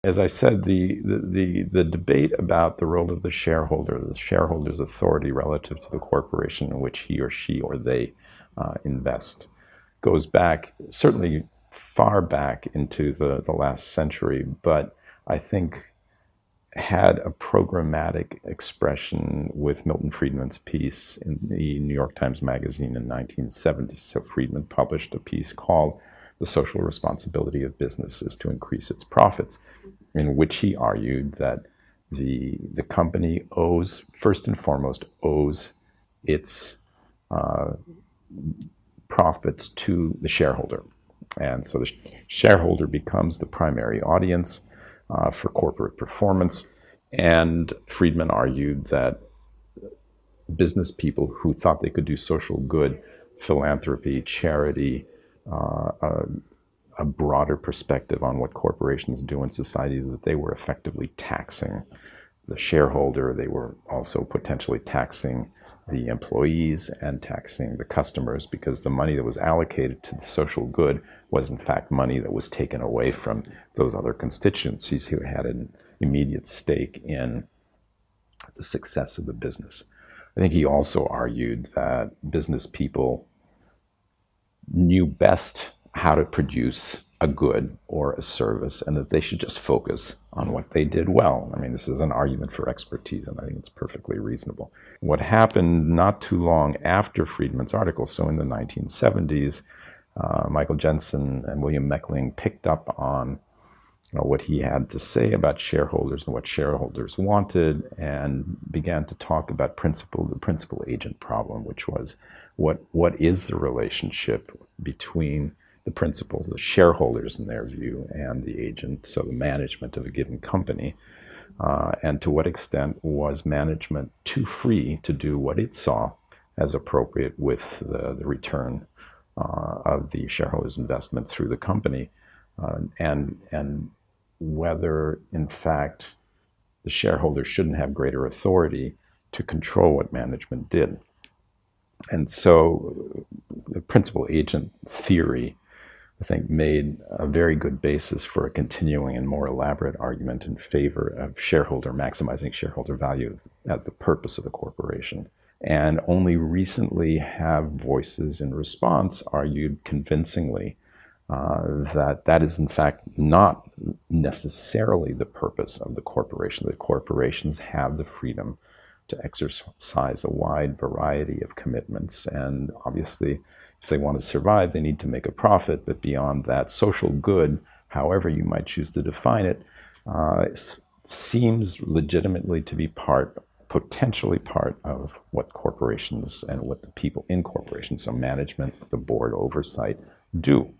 as I said, the debate about the role of the shareholder's authority relative to the corporation in which he or she or they invest goes back, certainly far back into the last century, but I think had a programmatic expression with Milton Friedman's piece in the New York Times Magazine in 1970. So Friedman published a piece called "The Social Responsibility of Business is to Increase Its Profits," in which he argued that the company owes, first and foremost, owes its profits to the shareholder. And so the shareholder becomes the primary audience for corporate performance. And Friedman argued that business people who thought they could do social good, philanthropy, charity, a broader perspective on what corporations do in society, that they were effectively taxing the shareholder. They were also potentially taxing the employees and taxing the customers, because the money that was allocated to the social good was in fact money that was taken away from those other constituencies who had an immediate stake in the success of the business. I think he also argued that business people knew best how to produce a good or a service, and that they should just focus on what they did well. I mean, this is an argument for expertise, and I think it's perfectly reasonable. What happened not too long after Friedman's article, so in the 1970s, Michael Jensen and William Meckling picked up on what he had to say about shareholders and what shareholders wanted, and began to talk about the principal agent problem, which was what is the relationship between the principals, the shareholders in their view, and the agent, so the management of a given company, and to what extent was management too free to do what it saw as appropriate with the return of the shareholders' investment through the company, and whether in fact the shareholders shouldn't have greater authority to control what management did. And so the principal agent theory, I think, made a very good basis for a continuing and more elaborate argument in favor of maximizing shareholder value as the purpose of the corporation. And only recently have voices in response argued convincingly that is in fact not necessarily the purpose of the corporation, that corporations have the freedom to exercise a wide variety of commitments. And obviously, if they want to survive, they need to make a profit. But beyond that, social good, however you might choose to define it, seems legitimately to be potentially part of what corporations and what the people in corporations, so management, the board, oversight, do.